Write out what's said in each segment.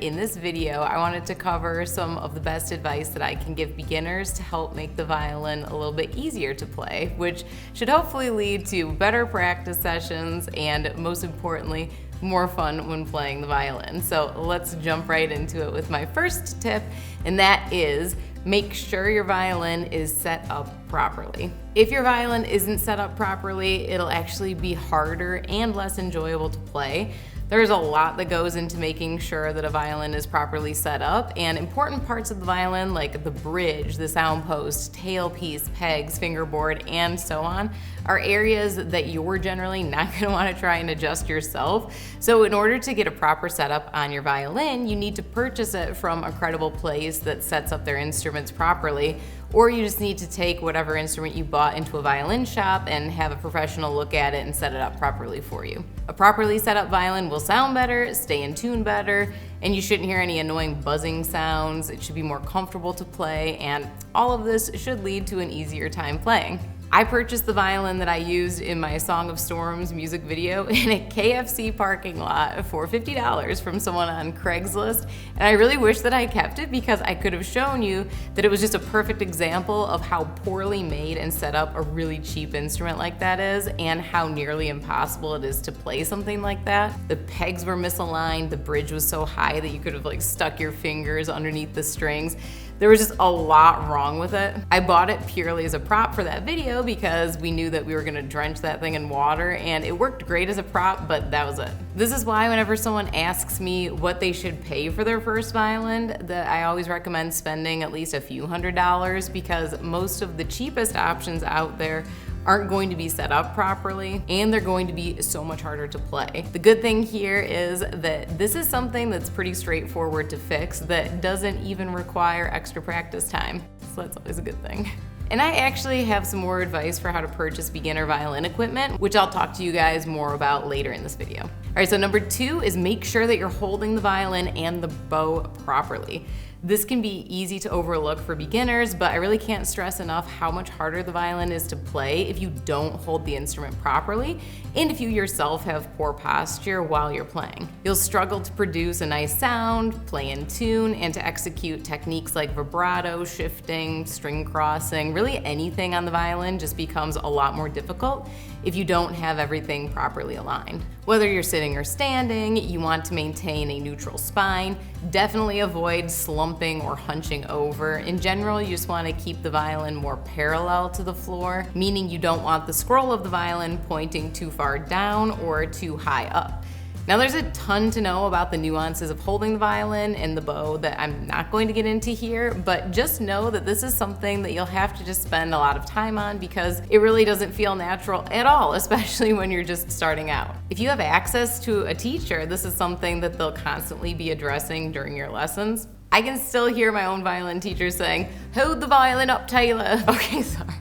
In this video, I wanted to cover some of the best advice that I can give beginners to help make the violin a little bit easier to play, which should hopefully lead to better practice sessions and, most importantly, more fun when playing the violin. So let's jump right into it with my first tip, and that is make sure your violin is set up properly. If your violin isn't set up properly, it'll actually be harder and less enjoyable to play. There's a lot that goes into making sure that a violin is properly set up, and important parts of the violin like the bridge, the sound post, tailpiece, pegs, fingerboard, and so on are areas that you're generally not going to want to try and adjust yourself. So in order to get a proper setup on your violin, you need to purchase it from a credible place that sets up their instruments properly, or you just need to take whatever instrument you bought into a violin shop and have a professional look at it and set it up properly for you. A properly set up violin will sound better, stay in tune better, and you shouldn't hear any annoying buzzing sounds. It should be more comfortable to play, and all of this should lead to an easier time playing. I purchased the violin that I used in my Song of Storms music video in a KFC parking lot for $50 from someone on Craigslist, and I really wish that I kept it because I could have shown you that it was just a perfect example of how poorly made and set up a really cheap instrument like that is, and how nearly impossible it is to play something like that. The pegs were misaligned, the bridge was so high that you could have stuck your fingers underneath the strings. There was just a lot wrong with it. I bought it purely as a prop for that video because we knew that we were gonna drench that thing in water, and it worked great as a prop, but that was it. This is why whenever someone asks me what they should pay for their first violin, that I always recommend spending at least a few $100s, because most of the cheapest options out there aren't going to be set up properly, and they're going to be so much harder to play. The good thing here is that this is something that's pretty straightforward to fix that doesn't even require extra practice time. So that's always a good thing. And I actually have some more advice for how to purchase beginner violin equipment, which I'll talk to you guys more about later in this video. All right, so number 2 is make sure that you're holding the violin and the bow properly. This can be easy to overlook for beginners, but I really can't stress enough how much harder the violin is to play if you don't hold the instrument properly, and if you yourself have poor posture while you're playing. You'll struggle to produce a nice sound, play in tune, and to execute techniques like vibrato, shifting, string crossing. Really anything on the violin just becomes a lot more difficult if you don't have everything properly aligned. Whether you're sitting or standing, you want to maintain a neutral spine. Definitely avoid slumping or hunching over. In general, you just want to keep the violin more parallel to the floor, meaning you don't want the scroll of the violin pointing too far down or too high up. Now there's a ton to know about the nuances of holding the violin and the bow that I'm not going to get into here, but just know that this is something that you'll have to just spend a lot of time on because it really doesn't feel natural at all, especially when you're just starting out. If you have access to a teacher, this is something that they'll constantly be addressing during your lessons. I can still hear my own violin teacher saying, "Hold the violin up, Taylor." Okay, sorry.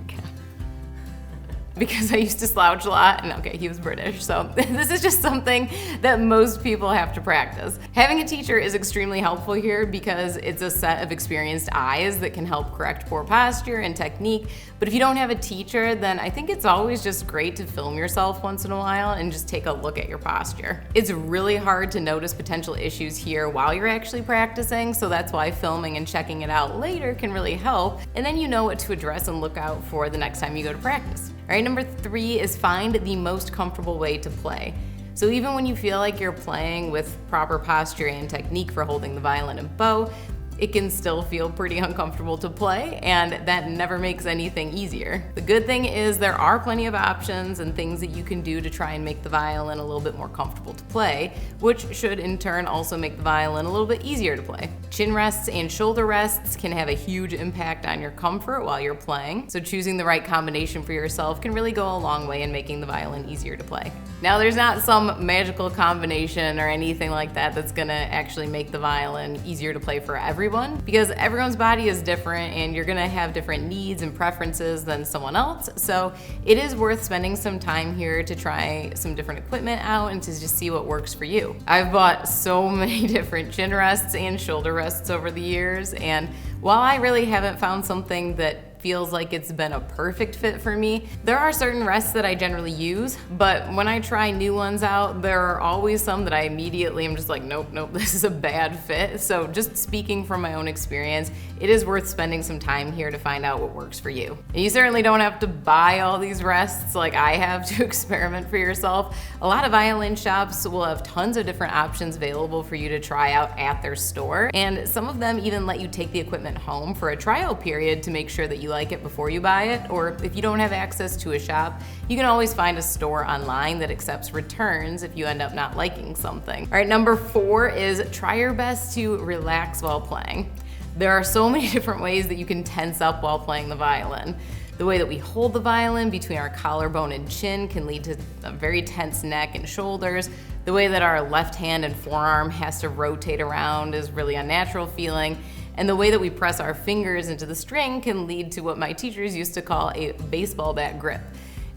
Because I used to slouch a lot, and okay, he was British, so this is just something that most people have to practice. Having a teacher is extremely helpful here because it's a set of experienced eyes that can help correct poor posture and technique, but if you don't have a teacher, then I think it's always just great to film yourself once in a while and just take a look at your posture. It's really hard to notice potential issues here while you're actually practicing, so that's why filming and checking it out later can really help, and then you know what to address and look out for the next time you go to practice. All right, number 3 is find the most comfortable way to play. So even when you feel like you're playing with proper posture and technique for holding the violin and bow, it can still feel pretty uncomfortable to play, and that never makes anything easier. The good thing is there are plenty of options and things that you can do to try and make the violin a little bit more comfortable to play, which should in turn also make the violin a little bit easier to play. Chin rests and shoulder rests can have a huge impact on your comfort while you're playing, so choosing the right combination for yourself can really go a long way in making the violin easier to play. Now there's not some magical combination or anything like that that's gonna actually make the violin easier to play for everyone, because everyone's body is different and you're gonna have different needs and preferences than someone else. So it is worth spending some time here to try some different equipment out and to just see what works for you. I've bought so many different chin rests and shoulder rests over the years, and while I really haven't found something that feels like it's been a perfect fit for me. There are certain rests that I generally use, but when I try new ones out, there are always some that I immediately am just like, nope, this is a bad fit. So just speaking from my own experience, it is worth spending some time here to find out what works for you. And you certainly don't have to buy all these rests like I have to experiment for yourself. A lot of violin shops will have tons of different options available for you to try out at their store, and some of them even let you take the equipment home for a trial period to make sure that you like it before you buy it. Or if you don't have access to a shop, you can always find a store online that accepts returns if you end up not liking something. All right, number 4 is try your best to relax while playing. There are so many different ways that you can tense up while playing the violin. The way that we hold the violin between our collarbone and chin can lead to a very tense neck and shoulders. The way that our left hand and forearm has to rotate around is really unnatural feeling. And the way that we press our fingers into the string can lead to what my teachers used to call a baseball bat grip.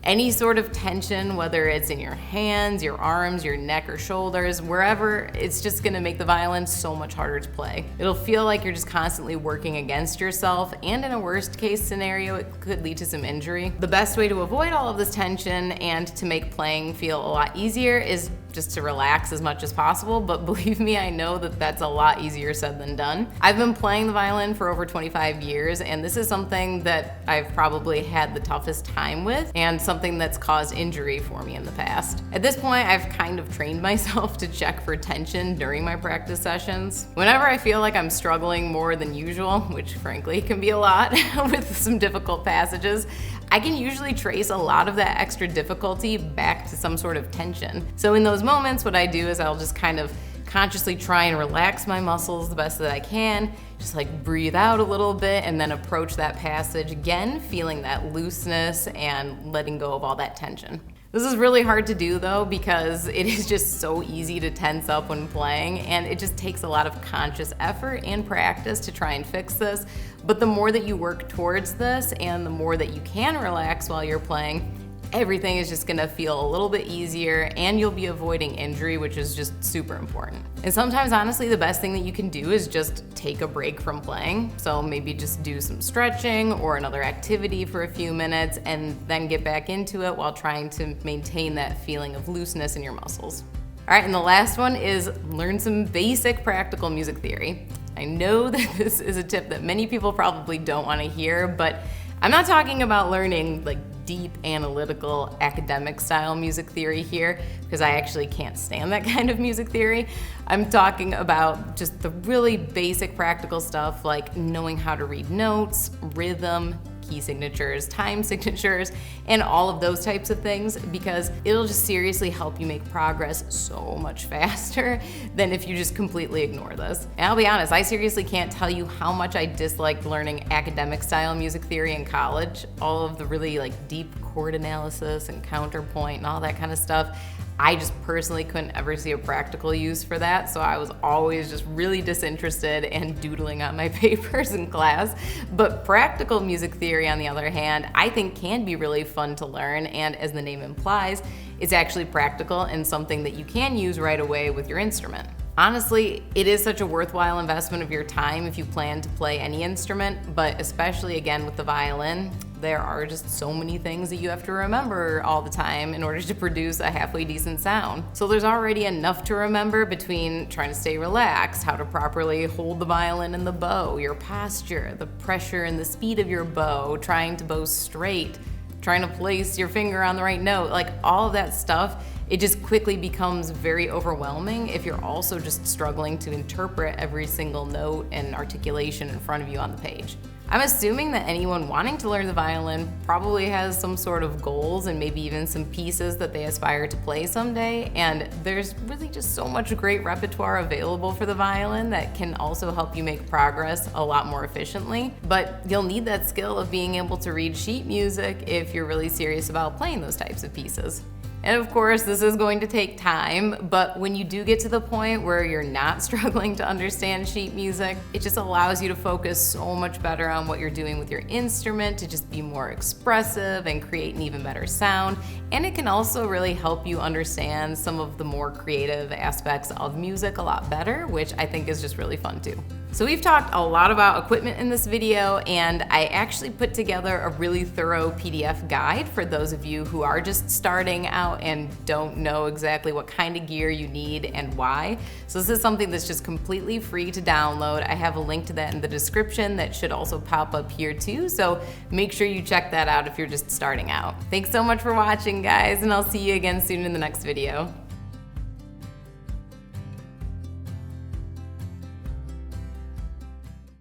Any sort of tension, whether it's in your hands, your arms, your neck or shoulders, wherever, it's just gonna make the violin so much harder to play. It'll feel like you're just constantly working against yourself, and in a worst case scenario, it could lead to some injury. The best way to avoid all of this tension and to make playing feel a lot easier is just to relax as much as possible, but believe me, I know that that's a lot easier said than done. I've been playing the violin for over 25 years, and this is something that I've probably had the toughest time with, and something that's caused injury for me in the past. At this point, I've kind of trained myself to check for tension during my practice sessions. Whenever I feel like I'm struggling more than usual, which frankly can be a lot with some difficult passages, I can usually trace a lot of that extra difficulty back to some sort of tension. So in those moments, what I do is I'll just kind of consciously try and relax my muscles the best that I can, just like breathe out a little bit and then approach that passage again, feeling that looseness and letting go of all that tension. This is really hard to do though, because it is just so easy to tense up when playing, and it just takes a lot of conscious effort and practice to try and fix this. But the more that you work towards this and the more that you can relax while you're playing, everything is just gonna feel a little bit easier, and you'll be avoiding injury, which is just super important. And sometimes, honestly, the best thing that you can do is just take a break from playing. So maybe just do some stretching or another activity for a few minutes and then get back into it while trying to maintain that feeling of looseness in your muscles. All right, and the last one is learn some basic practical music theory. I know that this is a tip that many people probably don't want to hear, but I'm not talking about learning like deep analytical academic style music theory here, because I actually can't stand that kind of music theory. I'm talking about just the really basic practical stuff like knowing how to read notes, rhythm, key signatures, time signatures, and all of those types of things, because it'll just seriously help you make progress so much faster than if you just completely ignore this. And I'll be honest, I seriously can't tell you how much I disliked learning academic style music theory in college. All of the really like deep chord analysis and counterpoint and all that kind of stuff. I just personally couldn't ever see a practical use for that, so I was always just really disinterested and doodling on my papers in class. But practical music theory, on the other hand, I think can be really fun to learn, and as the name implies, it's actually practical and something that you can use right away with your instrument. Honestly, it is such a worthwhile investment of your time if you plan to play any instrument, but especially again with the violin, there are just so many things that you have to remember all the time in order to produce a halfway decent sound. So there's already enough to remember between trying to stay relaxed, how to properly hold the violin and the bow, your posture, the pressure and the speed of your bow, trying to bow straight, trying to place your finger on the right note, like all of that stuff. It just quickly becomes very overwhelming if you're also just struggling to interpret every single note and articulation in front of you on the page. I'm assuming that anyone wanting to learn the violin probably has some sort of goals and maybe even some pieces that they aspire to play someday, and there's really just so much great repertoire available for the violin that can also help you make progress a lot more efficiently. But you'll need that skill of being able to read sheet music if you're really serious about playing those types of pieces. And of course, this is going to take time, but when you do get to the point where you're not struggling to understand sheet music, it just allows you to focus so much better on what you're doing with your instrument to just be more expressive and create an even better sound. And it can also really help you understand some of the more creative aspects of music a lot better, which I think is just really fun too. So we've talked a lot about equipment in this video, and I actually put together a really thorough PDF guide for those of you who are just starting out and don't know exactly what kind of gear you need and why. So this is something that's just completely free to download. I have a link to that in the description that should also pop up here too, so make sure you check that out if you're just starting out. Thanks so much for watching, guys, and I'll see you again soon in the next video.